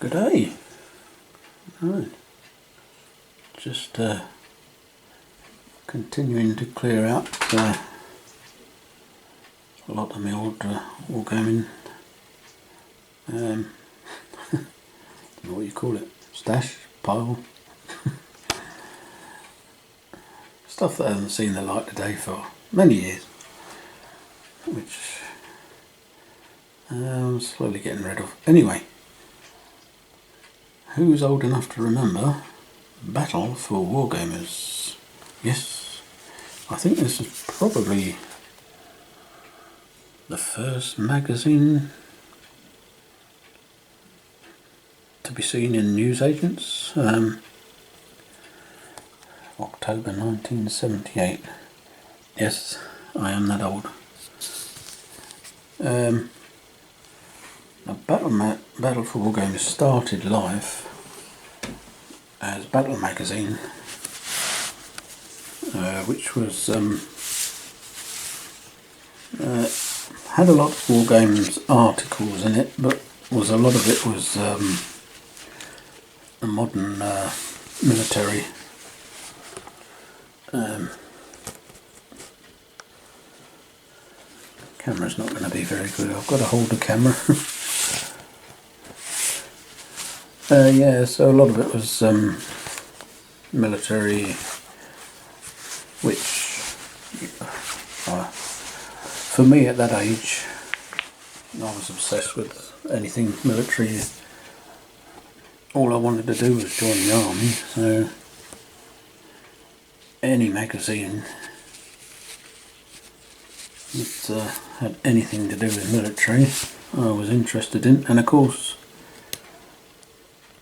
Good day. Right. Just continuing to clear out a lot of my old Wargaming, I don't know what you call it, stash, pile, stuff that hasn't seen the light of day for many years, which I'm slowly getting rid of. Anyway, who's old enough to remember Battle for Wargamers? Yes, I think this is probably the first magazine to be seen in newsagents. October 1978. Yes, I am that old. Battle for Wargamers started life as Battle magazine, which was had a lot of Wargames articles in it, but a lot of it was a modern military. Camera's not going to be very good. I've got to hold the camera. Yeah, so a lot of it was military, which for me at that age, I was obsessed with anything military. All I wanted to do was join the army, so any magazine that had anything to do with military I was interested in, and of course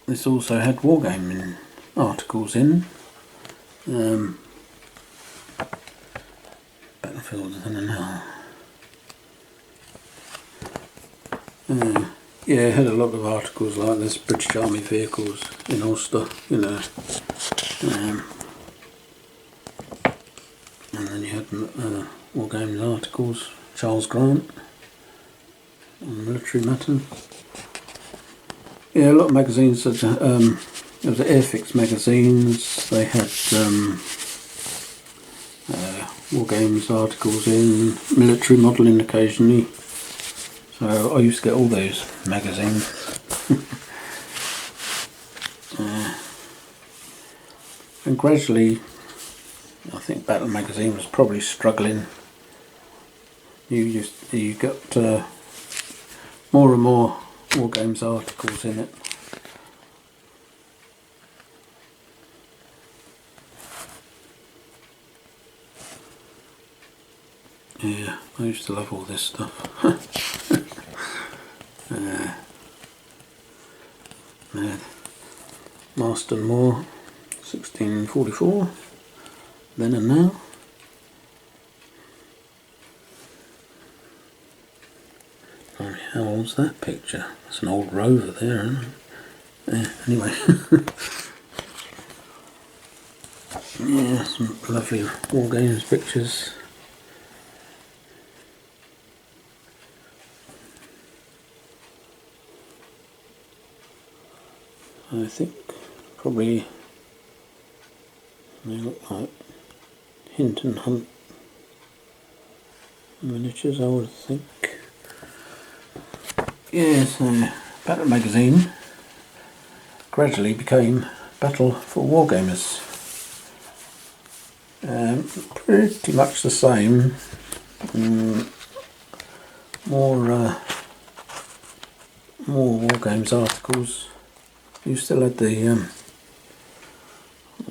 this also had Wargaming articles in. Battlefield and now. Yeah, it had a lot of articles like this, British Army vehicles in Ulster, you know. And then you had Wargaming articles, Charles Grant on military matters. Yeah, a lot of magazines. There was Airfix magazines. They had Wargames articles in, military modelling occasionally. So I used to get all those magazines. And gradually, I think Battle magazine was probably struggling. You got more and more Wargames articles in it. Yeah, I used to love all this stuff. Marston Moor, 1644, then and now. How old's that picture? That's an old rover there, isn't it? Yeah, anyway. Yeah, some lovely Wargames pictures. I think probably they look like Hinton Hunt miniatures, I would think. Yeah, so Battle magazine gradually became Battle for Wargamers. Pretty much the same. More Wargames articles. You still had the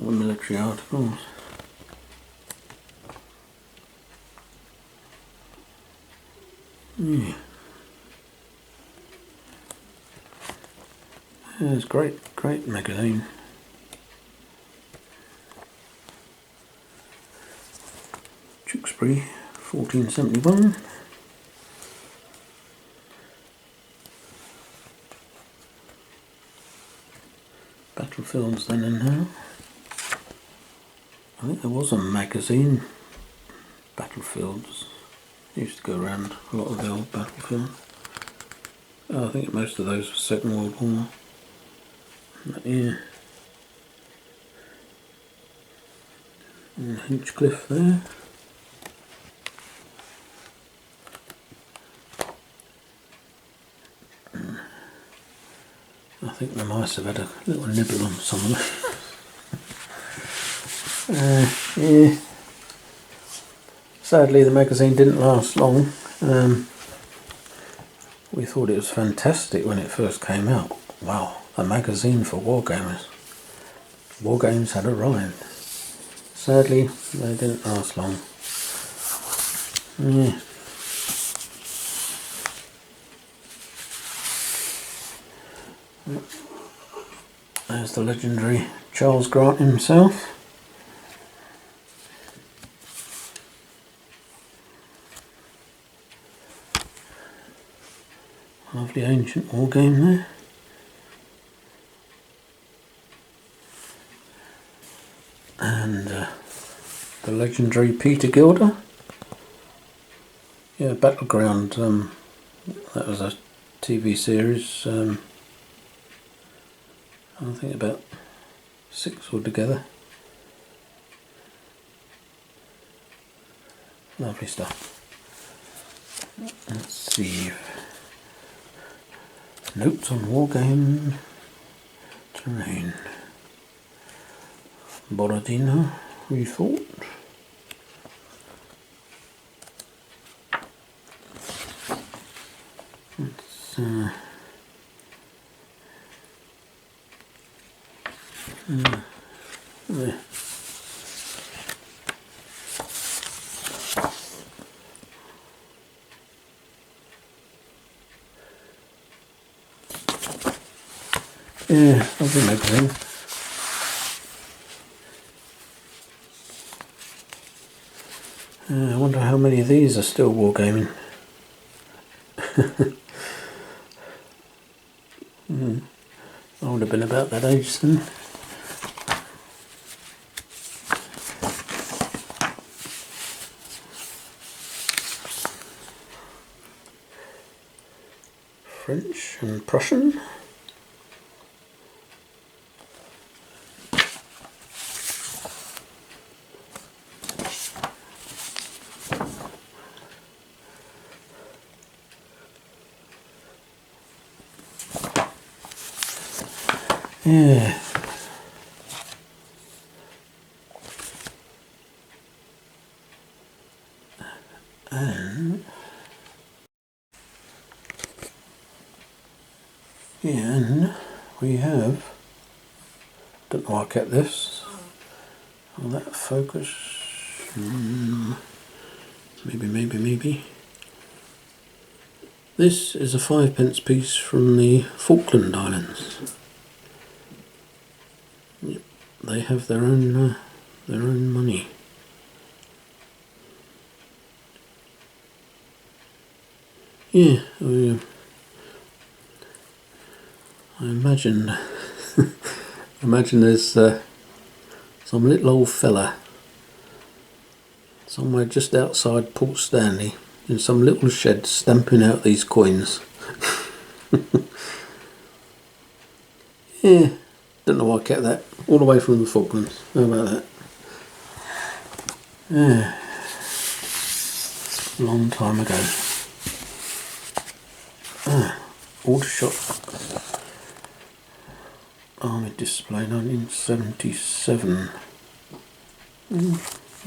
military articles. Yeah. Yeah, it's great magazine. Tewkesbury, 1471. Battlefields then and now. I think there was a magazine, Battlefields. Used to go around a lot of the old battlefields. I think most of those were Second World War. But yeah, and Hinchcliffe there. I think the mice have had a little nibble on some of them. Yeah. Sadly, the magazine didn't last long. We thought it was fantastic when it first came out. Wow, a magazine for Wargamers. Wargames had arrived. Sadly, they didn't last long. Yeah. There's the legendary Charles Grant himself. Lovely ancient war game there. And the legendary Peter Gilder. Yeah, Battleground. That was a TV series. I think about 6 altogether. Lovely stuff. Let's see. Notes on Wargame terrain. Borodino rethought. Let's there. Yeah, lovely magazine. I wonder how many of these are still wargaming. I would have been about that age then. French and Prussian. Yeah. And we have, don't know why I kept this. Will that focus? Maybe. This is a 5p piece from the Falkland Islands. Yep, they have their own money. Yeah, I imagine there's some little old fella somewhere just outside Port Stanley in some little shed stamping out these coins. Yeah, don't know why I kept that all the way from the Falklands. How about that? Yeah, long time ago. Aldershot Army Display 1977.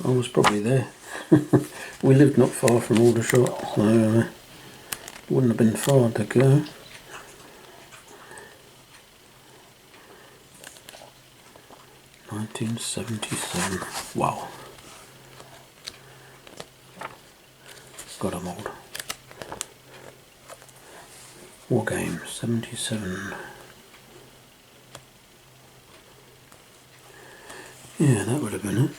I was probably there. We lived not far from Aldershot, so wouldn't have been far to go. $1977. Wow. God, I'm old. Wargames 77. Yeah, that would have been it.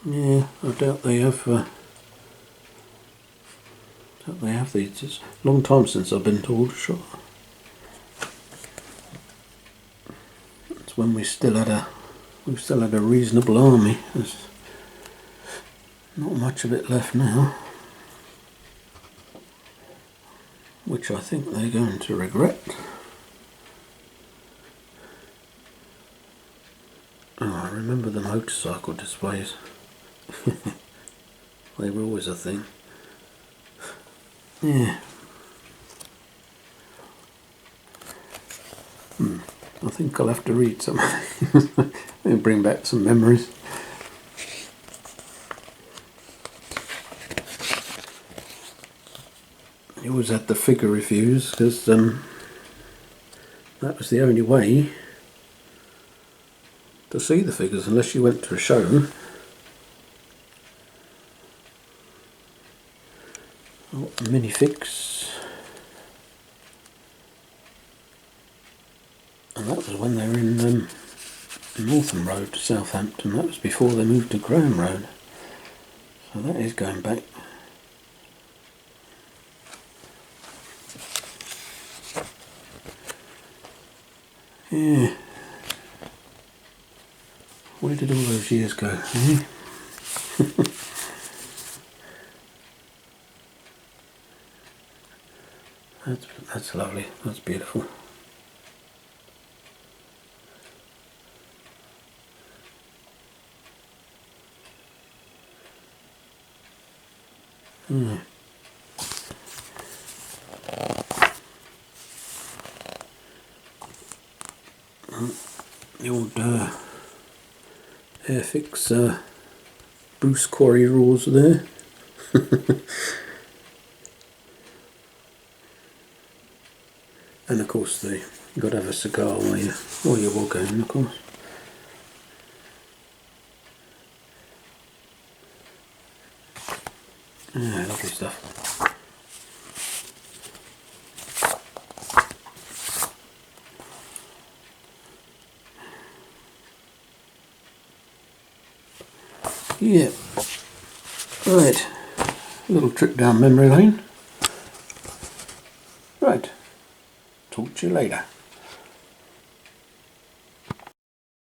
Yeah, I doubt they have. These. It's a long time since I've been to Aldershot. It's when we still had a reasonable army. There's not much of it left now, which I think they're going to regret. remember the motorcycle displays. They were always a thing. Yeah. I think I'll have to read something. It'll bring back some memories. I always had the figure reviews because that was the only way to see the figures unless you went to a show. Oh, minifigs. And that was when they were in Northern Road to Southampton. That was before they moved to Graham Road. So that is going back. Yeah. Where did all those years go? Eh? That's lovely. That's beautiful. Hmm. The old Airfix Bruce Quarry rules there. And of course you've got to have a cigar while you're walking, of course. Yeah, lovely stuff. Yeah. Right. A little trip down memory lane. Right. Talk to you later.